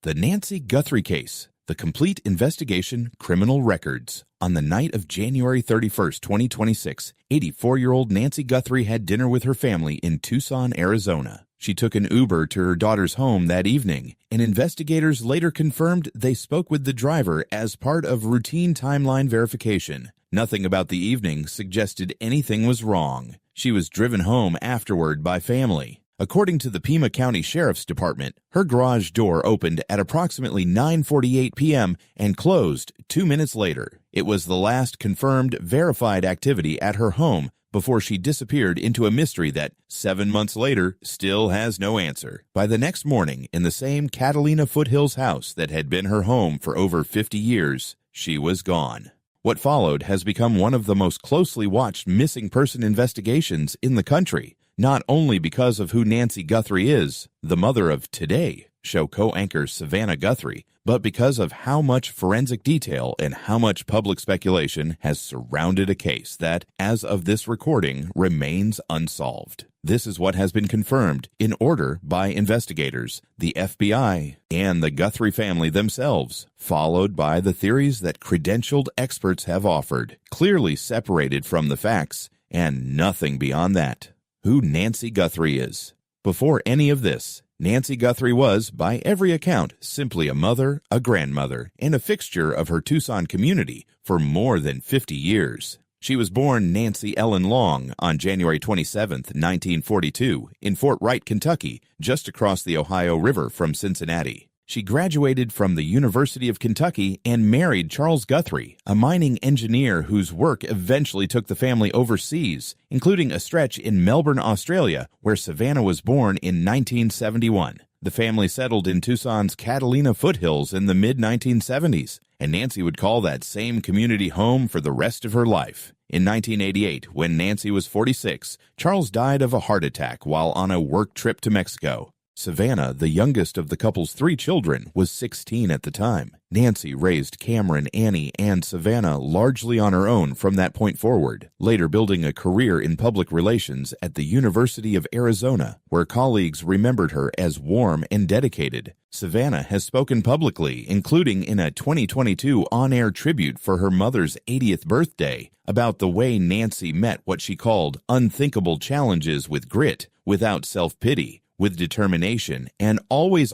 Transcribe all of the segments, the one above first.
The Nancy Guthrie Case, The Complete Investigation, Criminal Records. On the night of January 31st, 2026, 84-year-old Nancy Guthrie had dinner with her family in Tucson, Arizona. She took an Uber to her daughter's home that evening, and investigators later confirmed they spoke with the driver as part of routine timeline verification. Nothing about the evening suggested anything was wrong. She was driven home afterward by family. According to the Pima County Sheriff's Department, her garage door opened at approximately 9:48 p.m. and closed 2 minutes later. It was the last confirmed, verified activity at her home before she disappeared into a mystery that, 7 months later, still has no answer. By the next morning, in the same Catalina Foothills house that had been her home for over 50 years, she was gone. What followed has become one of the most closely watched missing person investigations in the country. Not only because of who Nancy Guthrie is, the mother of Today show co-anchor Savannah Guthrie, but because of how much forensic detail and how much public speculation has surrounded a case that, as of this recording, remains unsolved. This is what has been confirmed in order by investigators, the FBI, and the Guthrie family themselves, followed by the theories that credentialed experts have offered, clearly separated from the facts, and nothing beyond that. Who Nancy Guthrie is. Before any of this, Nancy Guthrie was, by every account, simply a mother, a grandmother, and a fixture of her Tucson community for more than 50 years. She was born Nancy Ellen Long on January 27, 1942, in Fort Wright, Kentucky, just across the Ohio River from Cincinnati. She graduated from the University of Kentucky and married Charles Guthrie, a mining engineer whose work eventually took the family overseas, including a stretch in Melbourne, Australia, where Savannah was born in 1971. The family settled in Tucson's Catalina Foothills in the mid-1970s, and Nancy would call that same community home for the rest of her life. In 1988, when Nancy was 46, Charles died of a heart attack while on a work trip to Mexico. Savannah, the youngest of the couple's 3 children, was 16 at the time. Nancy raised Cameron, Annie, and Savannah largely on her own from that point forward, later building a career in public relations at the University of Arizona, where colleagues remembered her as warm and dedicated. Savannah has spoken publicly, including in a 2022 on-air tribute for her mother's 80th birthday, about the way Nancy met what she called unthinkable challenges with grit, without self-pity, with determination, and always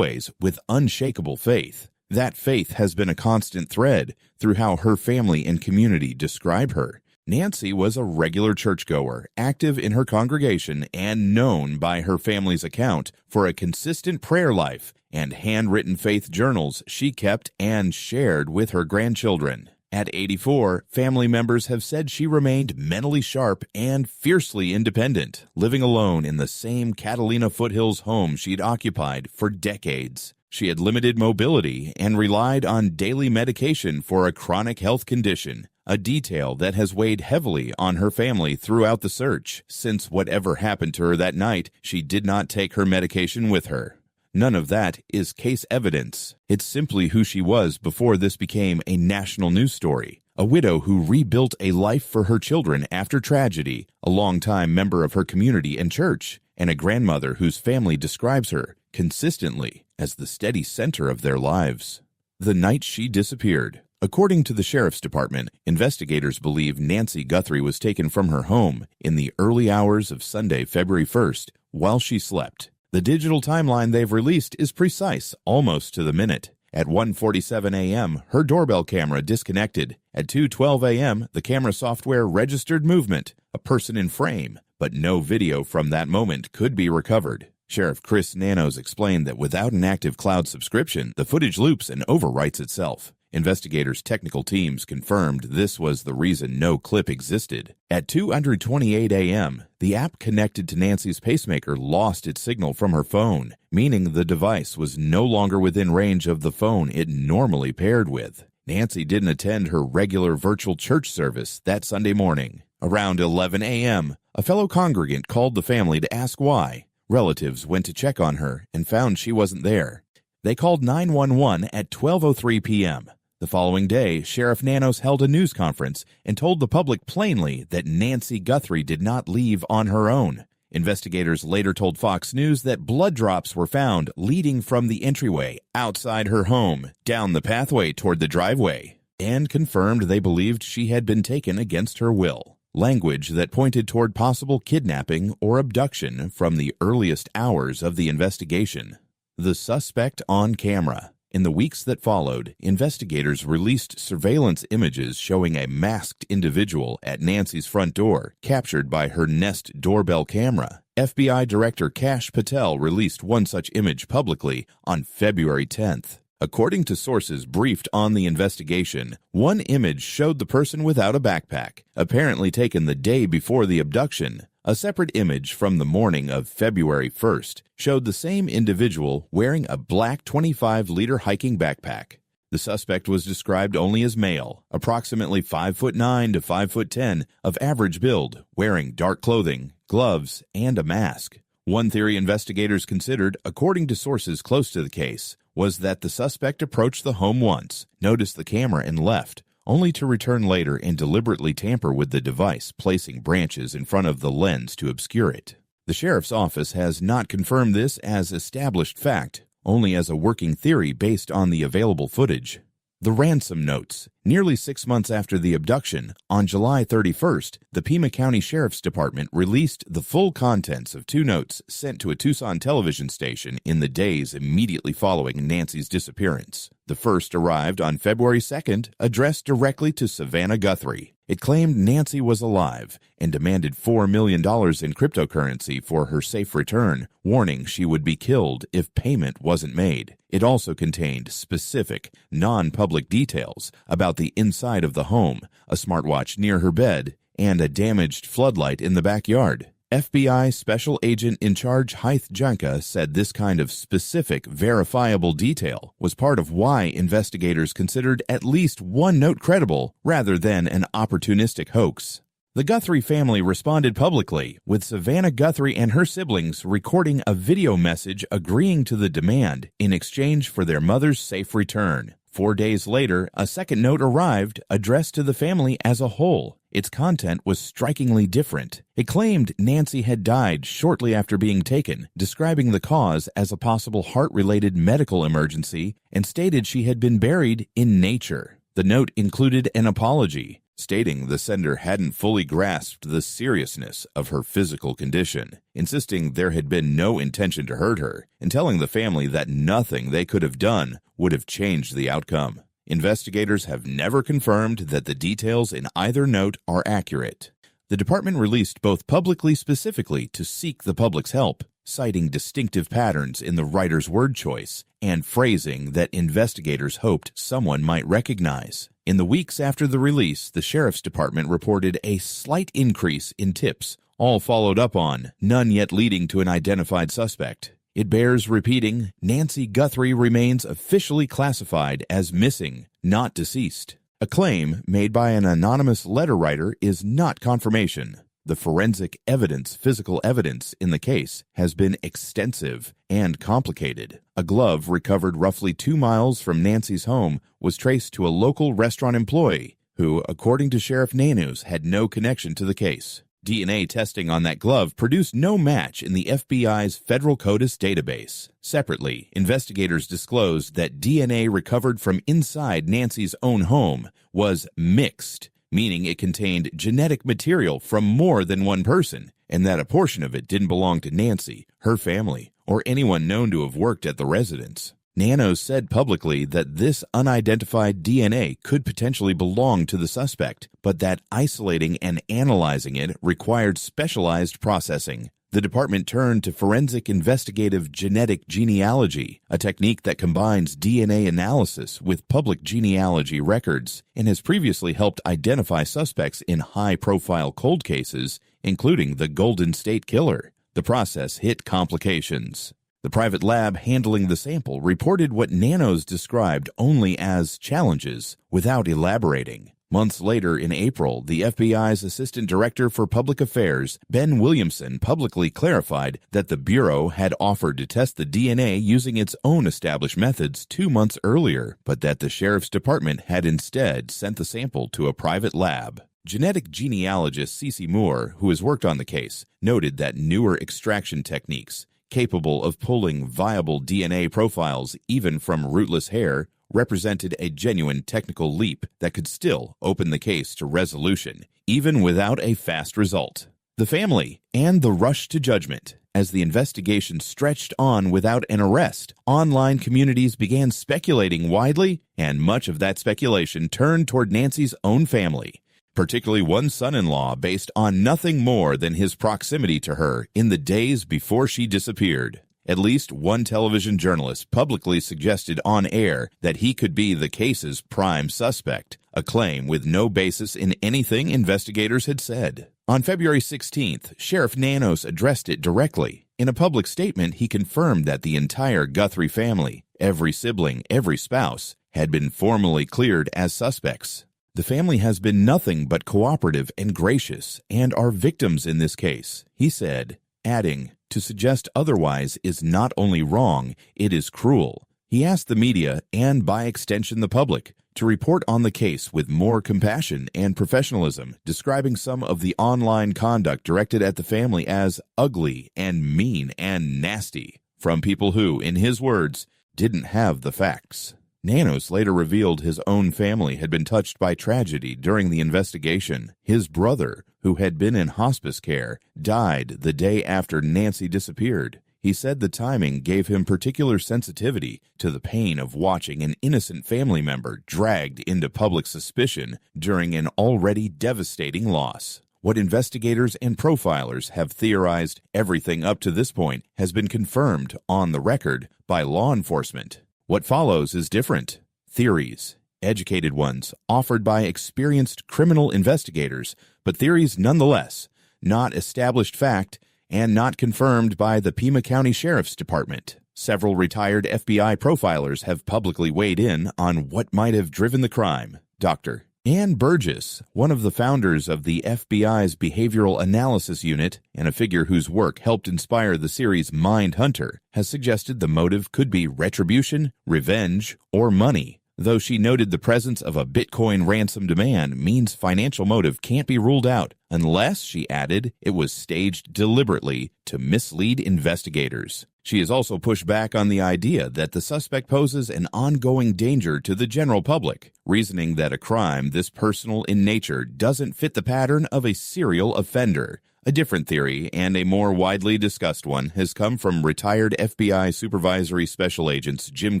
with unshakable faith. That faith has been a constant thread through how her family and community describe her. Nancy was a regular churchgoer, active in her congregation, and known by her family's account for a consistent prayer life and handwritten faith journals she kept and shared with her grandchildren. At 84, family members have said she remained mentally sharp and fiercely independent, living alone in the same Catalina Foothills home she'd occupied for decades. She had limited mobility and relied on daily medication for a chronic health condition, a detail that has weighed heavily on her family throughout the search, since whatever happened to her that night, she did not take her medication with her. None of that is case evidence. It's simply who she was before this became a national news story. A widow who rebuilt a life for her children after tragedy, a longtime member of her community and church, and a grandmother whose family describes her, consistently, as the steady center of their lives. The night she disappeared. According to the Sheriff's Department, investigators believe Nancy Guthrie was taken from her home in the early hours of Sunday, February 1st, while she slept. The digital timeline they've released is precise, almost to the minute. At 1:47 a.m., her doorbell camera disconnected. At 2:12 a.m., the camera software registered movement, a person in frame, but no video from that moment could be recovered. Sheriff Chris Nanos explained that without an active cloud subscription, the footage loops and overwrites itself. Investigators' technical teams confirmed this was the reason no clip existed. At 2:28 a.m., the app connected to Nancy's pacemaker lost its signal from her phone, meaning the device was no longer within range of the phone it normally paired with. Nancy didn't attend her regular virtual church service that Sunday morning. Around 11 a.m., a fellow congregant called the family to ask why. Relatives went to check on her and found she wasn't there. They called 911 at 12:03 p.m. The following day, Sheriff Nanos held a news conference and told the public plainly that Nancy Guthrie did not leave on her own. Investigators later told Fox News that blood drops were found leading from the entryway outside her home down the pathway toward the driveway, and confirmed they believed she had been taken against her will. Language that pointed toward possible kidnapping or abduction from the earliest hours of the investigation. The suspect on camera. In the weeks that followed, investigators released surveillance images showing a masked individual at Nancy's front door, captured by her Nest doorbell camera. FBI Director Kash Patel released one such image publicly on February 10th. According to sources briefed on the investigation, one image showed the person without a backpack, apparently taken the day before the abduction. A separate image from the morning of February 1st showed the same individual wearing a black 25-liter hiking backpack. The suspect was described only as male, approximately 5'9" to 5'10", of average build, wearing dark clothing, gloves, and a mask. One theory investigators considered, according to sources close to the case, was that the suspect approached the home once, noticed the camera, and left, only to return later and deliberately tamper with the device, placing branches in front of the lens to obscure it. The sheriff's office has not confirmed this as established fact, only as a working theory based on the available footage. The ransom notes. Nearly 6 months after the abduction, on July 31st, the Pima County Sheriff's Department released the full contents of 2 notes sent to a Tucson television station in the days immediately following Nancy's disappearance. The first arrived on February 2nd, addressed directly to Savannah Guthrie. It claimed Nancy was alive and demanded $4 million in cryptocurrency for her safe return, warning she would be killed if payment wasn't made. It also contained specific, non-public details about the inside of the home, a smartwatch near her bed, and a damaged floodlight in the backyard. FBI Special Agent in Charge Hyth Janka said this kind of specific, verifiable detail was part of why investigators considered at least one note credible rather than an opportunistic hoax. The Guthrie family responded publicly, with Savannah Guthrie and her siblings recording a video message agreeing to the demand in exchange for their mother's safe return. 4 days later, a second note arrived addressed to the family as a whole. Its content was strikingly different. It claimed Nancy had died shortly after being taken, describing the cause as a possible heart-related medical emergency, and stated she had been buried in nature. The note included an apology, stating the sender hadn't fully grasped the seriousness of her physical condition, insisting there had been no intention to hurt her, and telling the family that nothing they could have done would have changed the outcome. Investigators have never confirmed that the details in either note are accurate. The department released both publicly specifically to seek the public's help, citing distinctive patterns in the writer's word choice and phrasing that investigators hoped someone might recognize. In the weeks after the release, the sheriff's department reported a slight increase in tips, all followed up on, none yet leading to an identified suspect. It bears repeating, Nancy Guthrie remains officially classified as missing, not deceased. A claim made by an anonymous letter writer is not confirmation. The forensic evidence, physical evidence in the case has been extensive and complicated. A glove recovered roughly 2 miles from Nancy's home was traced to a local restaurant employee who, according to Sheriff Nanos, had no connection to the case. DNA testing on that glove produced no match in the FBI's Federal CODIS database. Separately, investigators disclosed that DNA recovered from inside Nancy's own home was mixed, meaning it contained genetic material from more than one person, and that a portion of it didn't belong to Nancy, her family, or anyone known to have worked at the residence. Nanos said publicly that this unidentified DNA could potentially belong to the suspect, but that isolating and analyzing it required specialized processing. The department turned to forensic investigative genetic genealogy, a technique that combines DNA analysis with public genealogy records, and has previously helped identify suspects in high-profile cold cases, including the Golden State Killer. The process hit complications. The private lab handling the sample reported what Nanos described only as challenges, without elaborating. Months later, in April, the FBI's Assistant Director for Public Affairs, Ben Williamson, publicly clarified that the Bureau had offered to test the DNA using its own established methods 2 months earlier, but that the Sheriff's Department had instead sent the sample to a private lab. Genetic genealogist Cece Moore, who has worked on the case, noted that newer extraction techniques, capable of pulling viable DNA profiles even from rootless hair, represented a genuine technical leap that could still open the case to resolution, even without a fast result. The family and the rush to judgment. As the investigation stretched on without an arrest, online communities began speculating widely, and much of that speculation turned toward Nancy's own family, particularly one son-in-law based on nothing more than his proximity to her in the days before she disappeared. At least one television journalist publicly suggested on air that he could be the case's prime suspect, a claim with no basis in anything investigators had said. On February 16th, Sheriff Nanos addressed it directly. In a public statement, he confirmed that the entire Guthrie family, every sibling, every spouse, had been formally cleared as suspects. The family has been nothing but cooperative and gracious and are victims in this case, he said, adding, to suggest otherwise is not only wrong, it is cruel. He asked the media, and by extension the public, to report on the case with more compassion and professionalism, describing some of the online conduct directed at the family as ugly and mean and nasty, from people who, in his words, didn't have the facts. Nanos later revealed his own family had been touched by tragedy during the investigation. His brother, who had been in hospice care, died the day after Nancy disappeared. He said the timing gave him particular sensitivity to the pain of watching an innocent family member dragged into public suspicion during an already devastating loss. What investigators and profilers have theorized everything up to this point has been confirmed on the record by law enforcement. What follows is different. Theories, educated ones, offered by experienced criminal investigators, but theories nonetheless, not established fact, and not confirmed by the Pima County Sheriff's Department. Several retired FBI profilers have publicly weighed in on what might have driven the crime. Dr. Ann Burgess, one of the founders of the FBI's Behavioral Analysis Unit and a figure whose work helped inspire the series Mindhunter, has suggested the motive could be retribution, revenge, or money. Though she noted the presence of a Bitcoin ransom demand means financial motive can't be ruled out, unless, she added, it was staged deliberately to mislead investigators. She has also pushed back on the idea that the suspect poses an ongoing danger to the general public, reasoning that a crime this personal in nature doesn't fit the pattern of a serial offender. A different theory, and a more widely discussed one, has come from retired FBI Supervisory Special Agents Jim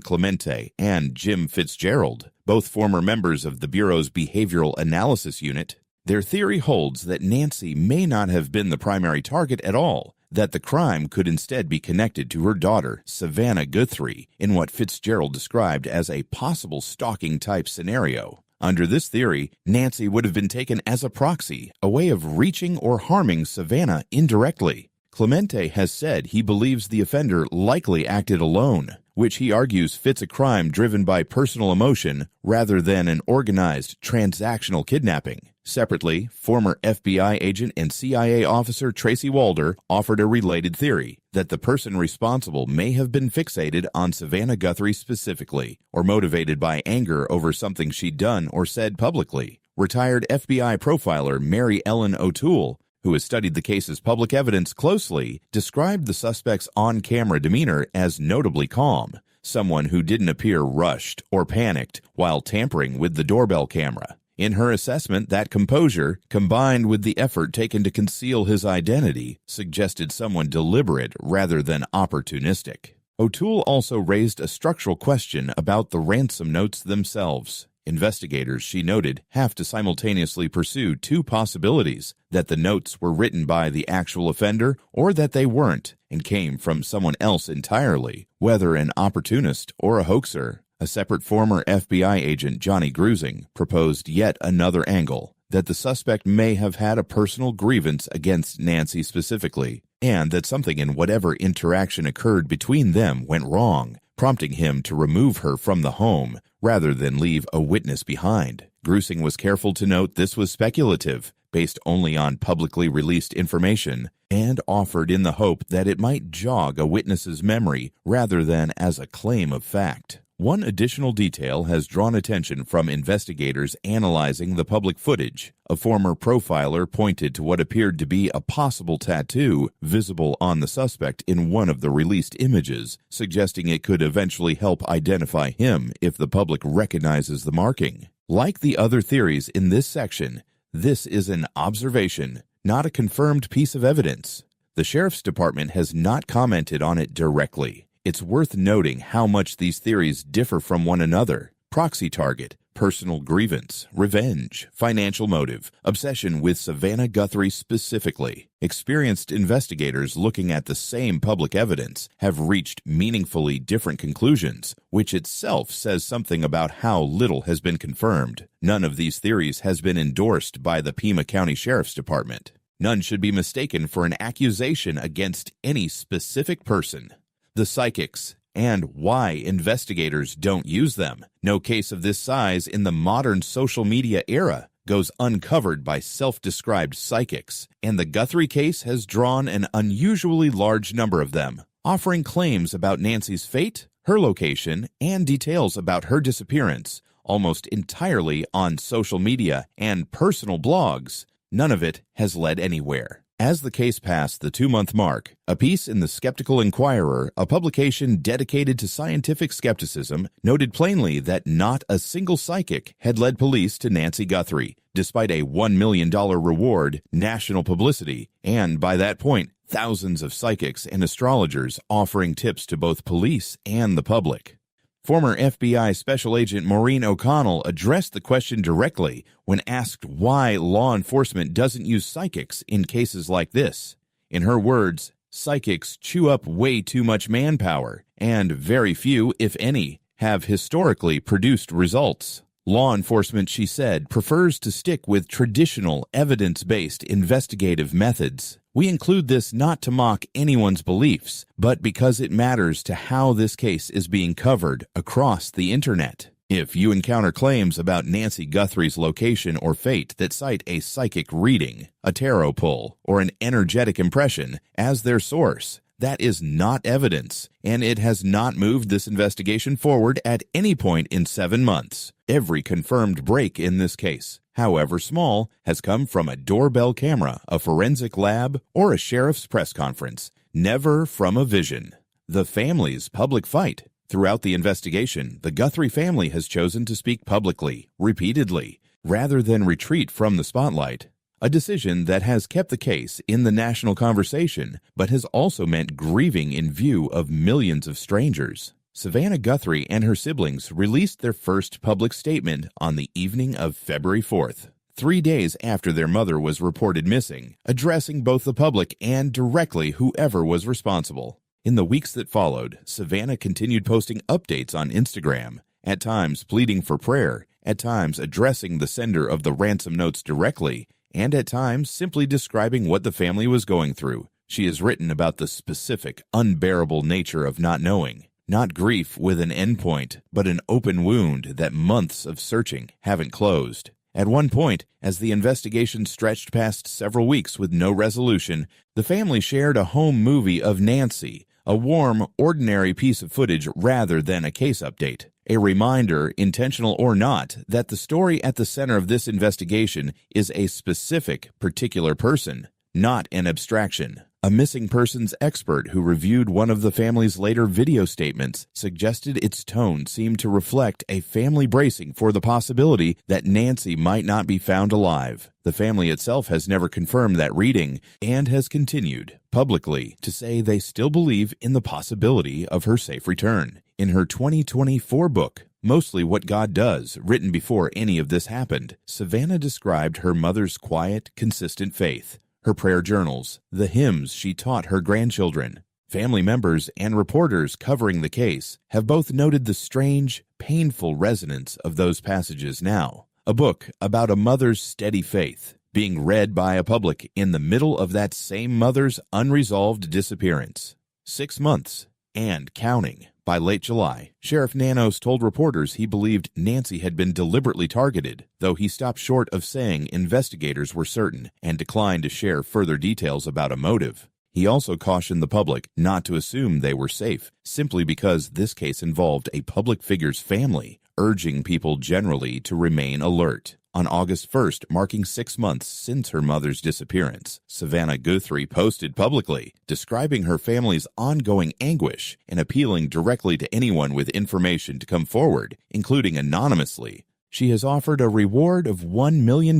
Clemente and Jim Fitzgerald, both former members of the Bureau's Behavioral Analysis Unit. Their theory holds that Nancy may not have been the primary target at all, that the crime could instead be connected to her daughter, Savannah Guthrie, in what Fitzgerald described as a possible stalking-type scenario. Under this theory, Nancy would have been taken as a proxy, a way of reaching or harming Savannah indirectly. Clemente has said he believes the offender likely acted alone, which he argues fits a crime driven by personal emotion rather than an organized, transactional kidnapping. Separately, former FBI agent and CIA officer Tracy Walder offered a related theory that the person responsible may have been fixated on Savannah Guthrie specifically, or motivated by anger over something she'd done or said publicly. Retired FBI profiler Mary Ellen O'Toole, who has studied the case's public evidence closely, described the suspect's on-camera demeanor as notably calm, someone who didn't appear rushed or panicked while tampering with the doorbell camera. In her assessment, that composure, combined with the effort taken to conceal his identity, suggested someone deliberate rather than opportunistic. O'Toole also raised a structural question about the ransom notes themselves. Investigators, she noted, have to simultaneously pursue two possibilities: that the notes were written by the actual offender or that they weren't and came from someone else entirely, whether an opportunist or a hoaxer. A separate former FBI agent, Johnny Grusing, proposed yet another angle, that the suspect may have had a personal grievance against Nancy specifically, and that something in whatever interaction occurred between them went wrong, prompting him to remove her from the home rather than leave a witness behind. Grusing was careful to note this was speculative, based only on publicly released information, and offered in the hope that it might jog a witness's memory rather than as a claim of fact. One additional detail has drawn attention from investigators analyzing the public footage. A former profiler pointed to what appeared to be a possible tattoo visible on the suspect in one of the released images, suggesting it could eventually help identify him if the public recognizes the marking. Like the other theories in this section, this is an observation, not a confirmed piece of evidence. The Sheriff's Department has not commented on it directly. It's worth noting how much these theories differ from one another. Proxy target, personal grievance, revenge, financial motive, obsession with Savannah Guthrie specifically. Experienced investigators looking at the same public evidence have reached meaningfully different conclusions, which itself says something about how little has been confirmed. None of these theories has been endorsed by the Pima County Sheriff's Department. None should be mistaken for an accusation against any specific person. The psychics, and why investigators don't use them. No case of this size in the modern social media era goes uncovered by self-described psychics, and the Guthrie case has drawn an unusually large number of them, offering claims about Nancy's fate, her location, and details about her disappearance, almost entirely on social media and personal blogs. None of it has led anywhere. As the case passed the 2-month mark, a piece in the Skeptical Inquirer, a publication dedicated to scientific skepticism, noted plainly that not a single psychic had led police to Nancy Guthrie, despite a $1 million reward, national publicity, and by that point, thousands of psychics and astrologers offering tips to both police and the public. Former FBI Special Agent Maureen O'Connell addressed the question directly when asked why law enforcement doesn't use psychics in cases like this. In her words, psychics chew up way too much manpower, and very few, if any, have historically produced results. Law enforcement, she said, prefers to stick with traditional, evidence-based investigative methods. We include this not to mock anyone's beliefs, but because it matters to how this case is being covered across the internet. If you encounter claims about Nancy Guthrie's location or fate that cite a psychic reading, a tarot pull, or an energetic impression as their source, that is not evidence, and it has not moved this investigation forward at any point in 7 months. Every confirmed break in this case, however small, has come from a doorbell camera, a forensic lab, or a sheriff's press conference, never from a vision. The family's public fight. Throughout the investigation, the Guthrie family has chosen to speak publicly, repeatedly, rather than retreat from the spotlight. A decision that has kept the case in the national conversation, but has also meant grieving in view of millions of strangers. Savannah Guthrie and her siblings released their first public statement on the evening of February 4th, 3 days after their mother was reported missing, addressing both the public and directly whoever was responsible. In the weeks that followed, Savannah continued posting updates on Instagram, at times pleading for prayer, at times addressing the sender of the ransom notes directly, and at times simply describing what the family was going through. She has written about the specific, unbearable nature of not knowing. Not grief with an endpoint, but an open wound that months of searching haven't closed. At one point, as the investigation stretched past several weeks with no resolution, the family shared a home movie of Nancy, a warm, ordinary piece of footage rather than a case update. A reminder, intentional or not, that the story at the center of this investigation is a specific, particular person, not an abstraction. A missing persons expert who reviewed one of the family's later video statements suggested its tone seemed to reflect a family bracing for the possibility that Nancy might not be found alive. The family itself has never confirmed that reading and has continued, publicly, to say they still believe in the possibility of her safe return. In her 2024 book, Mostly What God Does, written before any of this happened, Savannah described her mother's quiet, consistent faith, her prayer journals, the hymns she taught her grandchildren. Family members and reporters covering the case have both noted the strange, painful resonance of those passages now. A book about a mother's steady faith being read by a public in the middle of that same mother's unresolved disappearance. 6 months, and counting. By late July, Sheriff Nanos told reporters he believed Nancy had been deliberately targeted, though he stopped short of saying investigators were certain and declined to share further details about a motive. He also cautioned the public not to assume they were safe, simply because this case involved a public figure's family, urging people generally to remain alert. On August 1st, marking 6 months since her mother's disappearance, Savannah Guthrie posted publicly, describing her family's ongoing anguish and appealing directly to anyone with information to come forward, including anonymously. She has offered a reward of $1 million,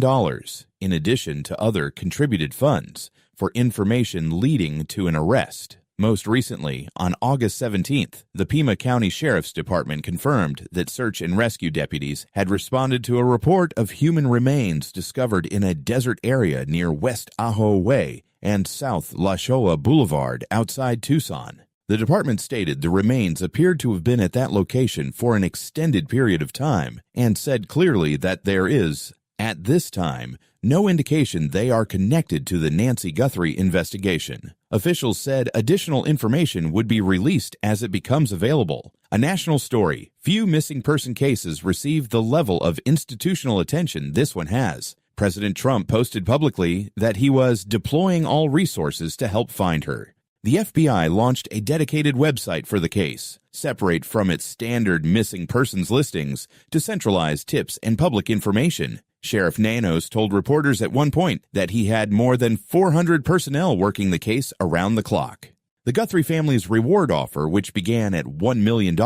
in addition to other contributed funds, for information leading to an arrest. Most recently, on August 17th, the Pima County Sheriff's Department confirmed that search and rescue deputies had responded to a report of human remains discovered in a desert area near West Ajo Way and South La Shoa Boulevard outside Tucson. The department stated the remains appeared to have been at that location for an extended period of time and said clearly that there is, at this time, no indication they are connected to the Nancy Guthrie investigation. Officials said additional information would be released as it becomes available. A national story. Few missing person cases receive the level of institutional attention this one has. President Trump posted publicly that he was deploying all resources to help find her. The FBI launched a dedicated website for the case, separate from its standard missing persons listings to centralize tips and public information. Sheriff Nanos told reporters at one point that he had more than 400 personnel working the case around the clock. The Guthrie family's reward offer, which began at $1 million,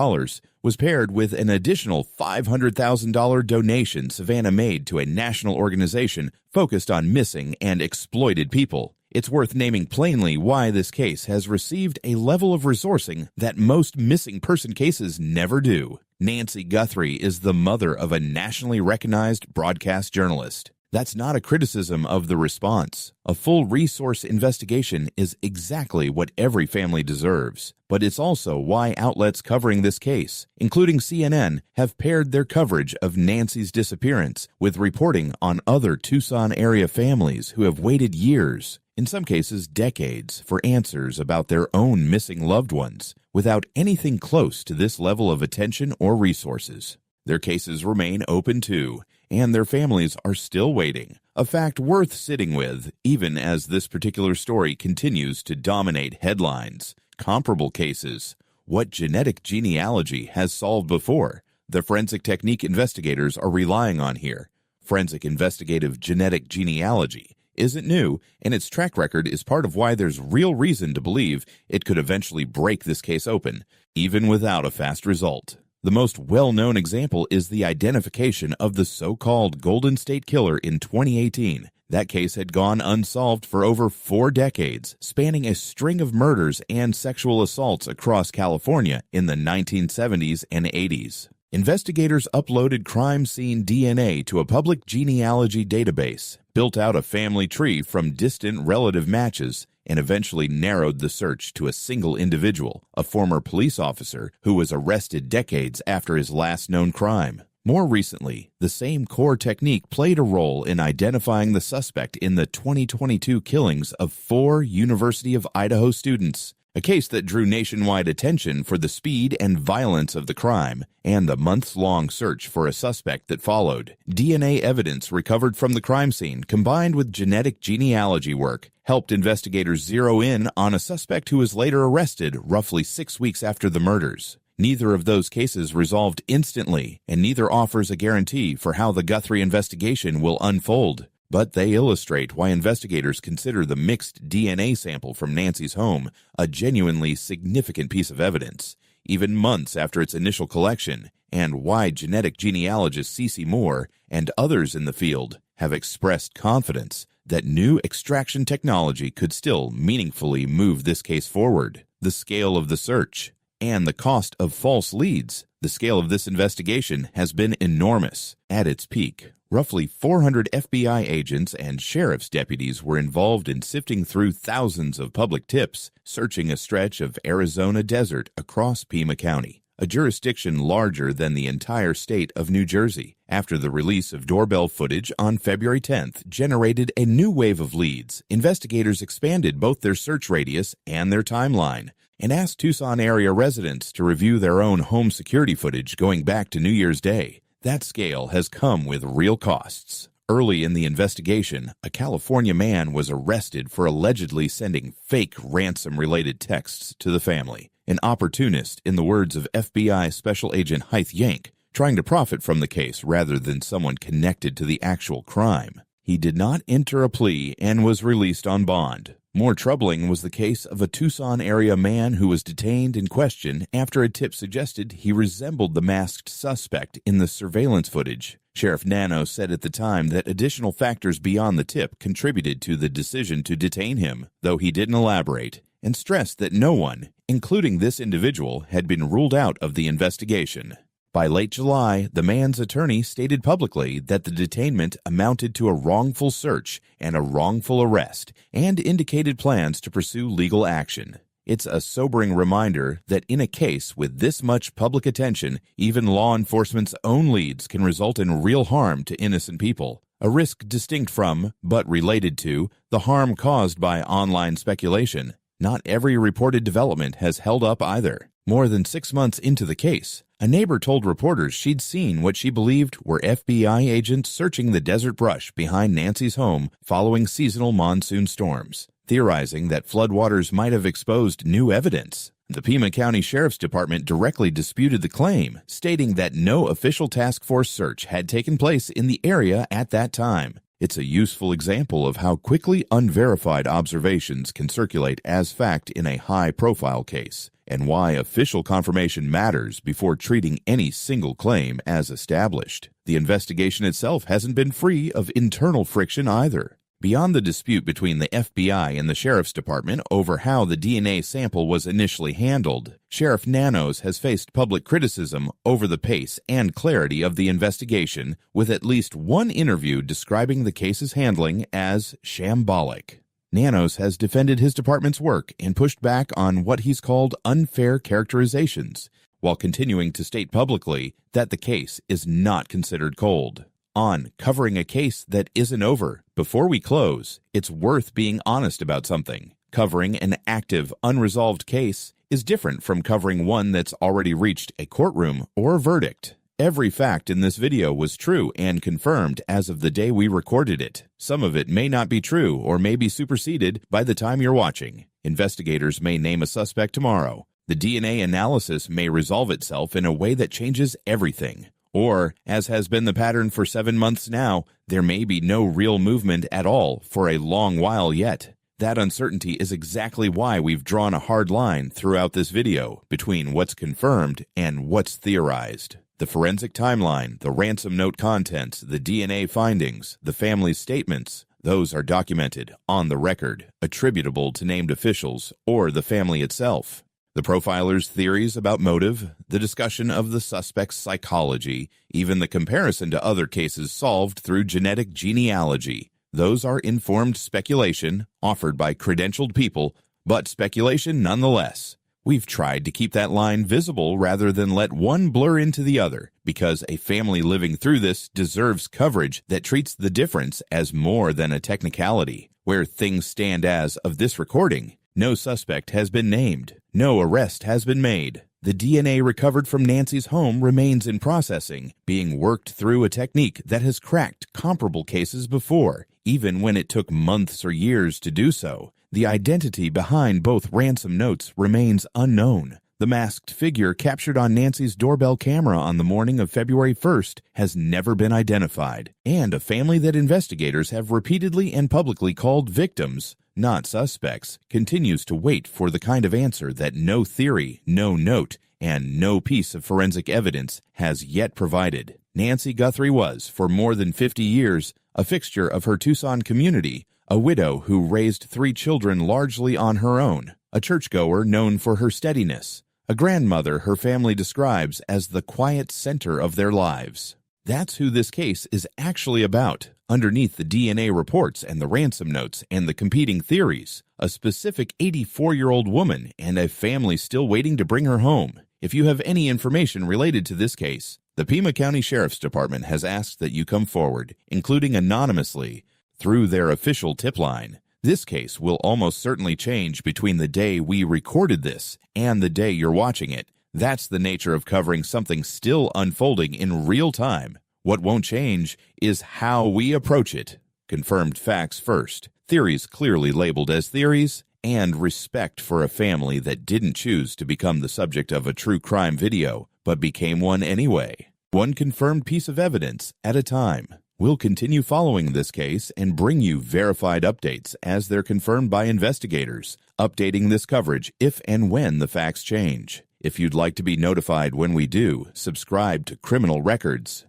was paired with an additional $500,000 donation Savannah made to a national organization focused on missing and exploited people. It's worth naming plainly why this case has received a level of resourcing that most missing person cases never do. Nancy Guthrie is the mother of a nationally recognized broadcast journalist. That's not a criticism of the response. A full resource investigation is exactly what every family deserves. But it's also why outlets covering this case, including CNN, have paired their coverage of Nancy's disappearance with reporting on other Tucson area families who have waited years, in some cases decades, for answers about their own missing loved ones, without anything close to this level of attention or resources. Their cases remain open too, and their families are still waiting, a fact worth sitting with, even as this particular story continues to dominate headlines. Comparable cases. What genetic genealogy has solved before? The forensic technique investigators are relying on here. Forensic investigative genetic genealogy isn't new, and its track record is part of why there's real reason to believe it could eventually break this case open, even without a fast result. The most well-known example is the identification of the so-called Golden State Killer in 2018. That case had gone unsolved for over 4 decades, spanning a string of murders and sexual assaults across California in the 1970s and 80s. Investigators uploaded crime scene DNA to a public genealogy database, built out a family tree from distant relative matches, and eventually narrowed the search to a single individual, a former police officer who was arrested decades after his last known crime. More recently, the same core technique played a role in identifying the suspect in the 2022 killings of 4 University of Idaho students, a case that drew nationwide attention for the speed and violence of the crime and the months-long search for a suspect that followed. DNA evidence recovered from the crime scene, combined with genetic genealogy work, helped investigators zero in on a suspect who was later arrested roughly 6 weeks after the murders. Neither of those cases resolved instantly, and neither offers a guarantee for how the Guthrie investigation will unfold. But they illustrate why investigators consider the mixed DNA sample from Nancy's home a genuinely significant piece of evidence, even months after its initial collection, and why genetic genealogist Cece Moore and others in the field have expressed confidence that new extraction technology could still meaningfully move this case forward. The scale of the search and the cost of false leads. The scale of this investigation has been enormous. At its peak, roughly 400 FBI agents and sheriff's deputies were involved in sifting through thousands of public tips, searching a stretch of Arizona desert across Pima County, a jurisdiction larger than the entire state of New Jersey. After the release of doorbell footage on February 10th generated a new wave of leads, investigators expanded both their search radius and their timeline, and asked Tucson area residents to review their own home security footage going back to New Year's Day. That scale has come with real costs. Early in the investigation, a California man was arrested for allegedly sending fake ransom-related texts to the family. An opportunist, in the words of FBI Special Agent Hythe Yank, trying to profit from the case rather than someone connected to the actual crime. He did not enter a plea and was released on bond. More troubling was the case of a Tucson area man who was detained and questioned after a tip suggested he resembled the masked suspect in the surveillance footage. Sheriff Nano said at the time that additional factors beyond the tip contributed to the decision to detain him, though he didn't elaborate, and stressed that no one, including this individual, had been ruled out of the investigation. By late July, the man's attorney stated publicly that the detainment amounted to a wrongful search and a wrongful arrest, and indicated plans to pursue legal action. It's a sobering reminder that in a case with this much public attention, even law enforcement's own leads can result in real harm to innocent people, a risk distinct from, but related to, the harm caused by online speculation. Not every reported development has held up either. More than 6 months into the case, a neighbor told reporters she'd seen what she believed were FBI agents searching the desert brush behind Nancy's home following seasonal monsoon storms, theorizing that floodwaters might have exposed new evidence. The Pima County Sheriff's Department directly disputed the claim, stating that no official task force search had taken place in the area at that time. It's a useful example of how quickly unverified observations can circulate as fact in a high-profile case, and why official confirmation matters before treating any single claim as established. The investigation itself hasn't been free of internal friction either. Beyond the dispute between the FBI and the Sheriff's Department over how the DNA sample was initially handled, Sheriff Nanos has faced public criticism over the pace and clarity of the investigation, with at least one interview describing the case's handling as shambolic. Nanos has defended his department's work and pushed back on what he's called unfair characterizations, while continuing to state publicly that the case is not considered cold. On covering a case that isn't over, before we close, it's worth being honest about something. Covering an active, unresolved case is different from covering one that's already reached a courtroom or verdict. Every fact in this video was true and confirmed as of the day we recorded it. Some of it may not be true or may be superseded by the time you're watching. Investigators may name a suspect tomorrow. The DNA analysis may resolve itself in a way that changes everything. Or, as has been the pattern for 7 months now, there may be no real movement at all for a long while yet. That uncertainty is exactly why we've drawn a hard line throughout this video between what's confirmed and what's theorized. The forensic timeline, the ransom note contents, the DNA findings, the family's statements, those are documented, on the record, attributable to named officials or the family itself. The profiler's theories about motive, the discussion of the suspect's psychology, even the comparison to other cases solved through genetic genealogy. Those are informed speculation, offered by credentialed people, but speculation nonetheless. We've tried to keep that line visible rather than let one blur into the other, because a family living through this deserves coverage that treats the difference as more than a technicality. Where things stand as of this recording, no suspect has been named. No arrest has been made. The DNA recovered from Nancy's home remains in processing, being worked through a technique that has cracked comparable cases before, even when it took months or years to do so. The identity behind both ransom notes remains unknown. The masked figure captured on Nancy's doorbell camera on the morning of February 1st has never been identified, and a family that investigators have repeatedly and publicly called victims, not suspects, continues to wait for the kind of answer that no theory, no note, and no piece of forensic evidence has yet provided. Nancy Guthrie was, for more than 50 years, a fixture of her Tucson community, a widow who raised 3 children largely on her own, a churchgoer known for her steadiness, a grandmother her family describes as the quiet center of their lives. That's who this case is actually about. Underneath the DNA reports and the ransom notes and the competing theories, a specific 84-year-old woman and a family still waiting to bring her home. If you have any information related to this case, the Pima County Sheriff's Department has asked that you come forward, including anonymously, through their official tip line. This case will almost certainly change between the day we recorded this and the day you're watching it. That's the nature of covering something still unfolding in real time. What won't change is how we approach it. Confirmed facts first, theories clearly labeled as theories, and respect for a family that didn't choose to become the subject of a true crime video, but became one anyway. One confirmed piece of evidence at a time. We'll continue following this case and bring you verified updates as they're confirmed by investigators, updating this coverage if and when the facts change. If you'd like to be notified when we do, subscribe to Criminal Records.